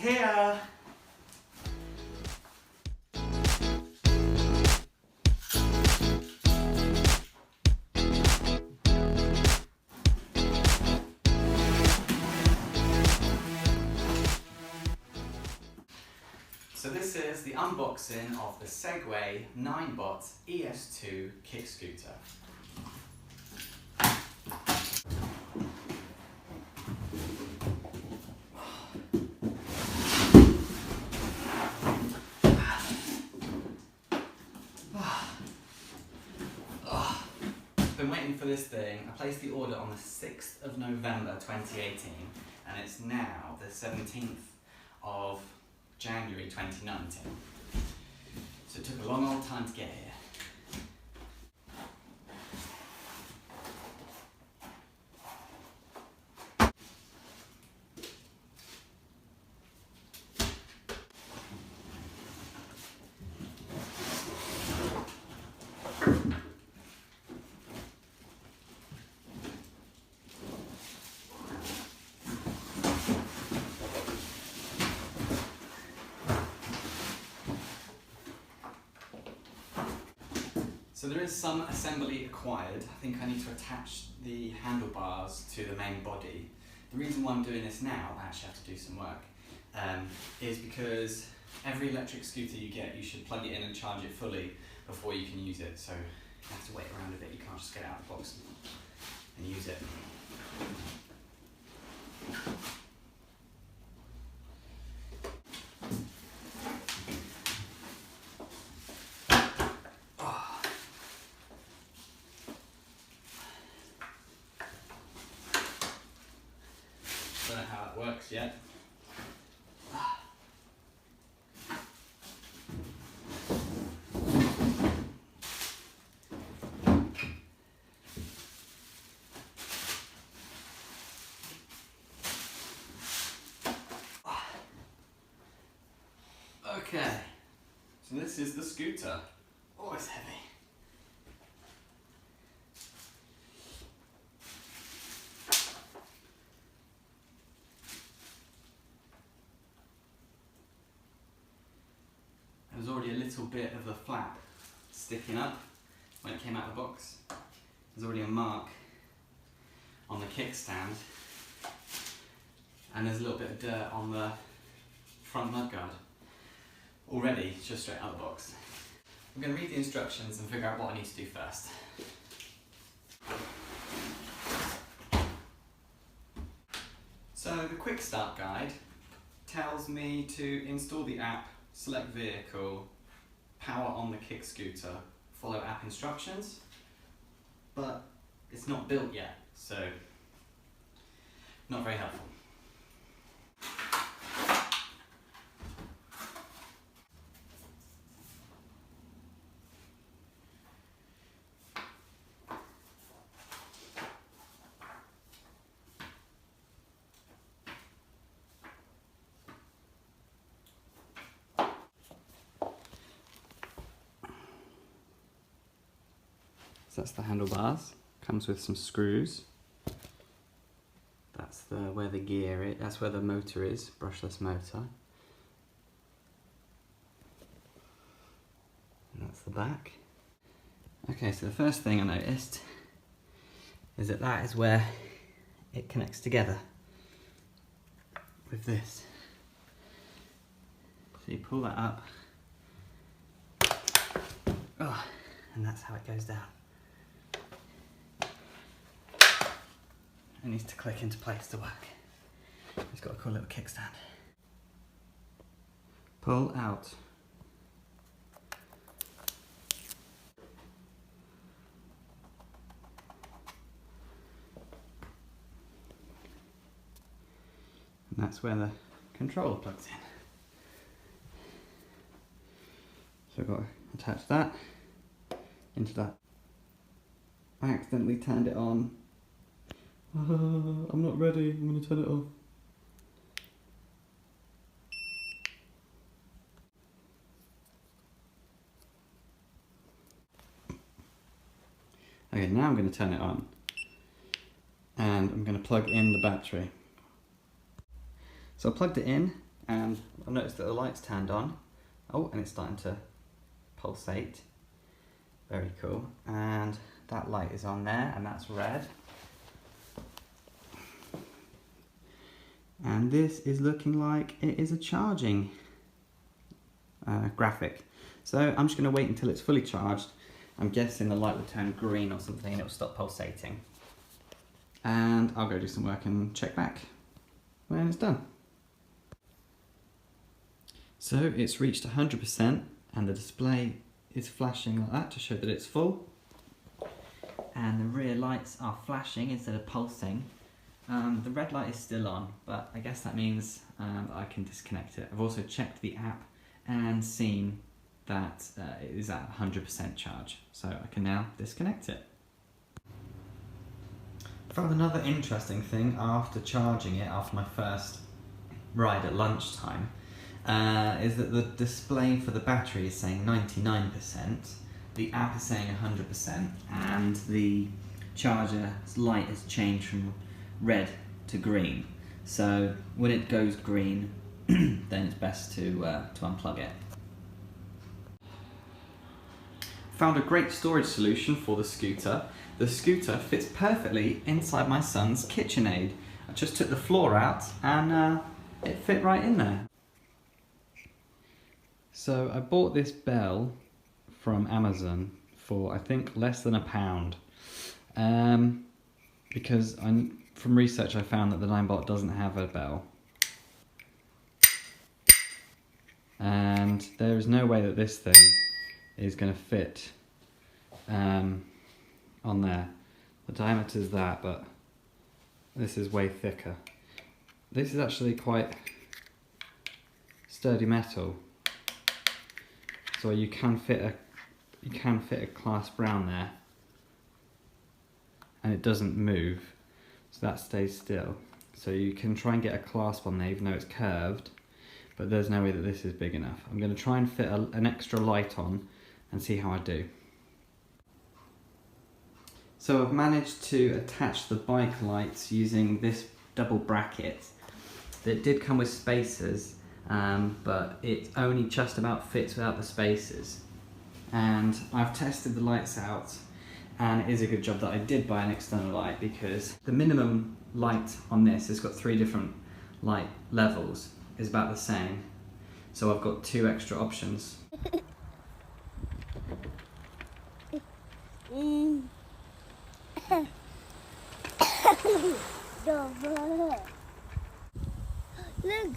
here! So this is the unboxing of the Segway Ninebot ES2 kick scooter. Been waiting for this thing. I placed the order on the 6th of November 2018 and it's now the 17th of January 2019. So it took a long old time to get here. So there is some assembly required. I think I need to attach the handlebars to the main body. The reason why I'm doing this now, I actually have to do some work, is because every electric scooter you get, you should plug it in and charge it fully before you can use it. So you have to wait around a bit, you can't just get it out of the box and use it. Don't know how that works yet. Okay, so this is the scooter. Oh, it's heavy. There's already a little bit of the flap sticking up when it came out of the box. There's already a mark on the kickstand and there's a little bit of dirt on the front mudguard. Already, just straight out of the box. I'm going to read the instructions and figure out what I need to do first. So the quick start guide tells me to install the app, select vehicle, power on the kick scooter, follow app instructions, but it's not built yet, so not very helpful. So that's the handlebars, comes with some screws. That's where the gear is, that's where the motor is, brushless motor. And that's the back. Okay, so the first thing I noticed is that that is where it connects together with this. So you pull that up, oh, and that's how it goes down. It needs to click into place to work. It's got a cool little kickstand. Pull out. And that's where the controller plugs in. So I've got to attach that into that. I accidentally turned it on. I'm not ready, I'm going to turn it off. Okay, now I'm going to turn it on and I'm going to plug in the battery. So I plugged it in and I noticed that the light's turned on. Oh, and it's starting to pulsate. Very cool. And that light is on there, and that's red. And this is looking like it is a charging graphic. So I'm just going to wait until it's fully charged. I'm guessing the light will turn green or something and it will stop pulsating. And I'll go do some work and check back when it's done. So it's reached 100% and the display is flashing like that to show that it's full. And the rear lights are flashing instead of pulsing. The red light is still on, but I guess that means I can disconnect it. I've also checked the app and seen that it is at 100% charge, so I can now disconnect it. I found another interesting thing after charging it, after my first ride at lunchtime, is that the display for the battery is saying 99%, the app is saying 100%, and the charger's light has changed from red to green. So when it goes green, then it's best to unplug it. Found a great storage solution for the scooter. The scooter fits perfectly inside my son's KitchenAid. I just took the floor out and it fit right in there. So I bought this bell from Amazon for I think less than £1, because from research I found that the Ninebot doesn't have a bell. And there is no way that this thing is going to fit on there. The diameter is that, but this is way thicker. This is actually quite sturdy metal, so you can fit a clasp round there, and it doesn't move, so that stays still. So you can try and get a clasp on there even though it's curved, but there's no way that this is big enough. I'm going to try and fit an extra light on and see how I do. So I've managed to attach the bike lights using this double bracket. It did come with spacers, but it only just about fits without the spacers. And I've tested the lights out, and it is a good job that I did buy an external light, because the minimum light on this has got 3 different light levels, is about the same. So I've got 2 extra options. Look.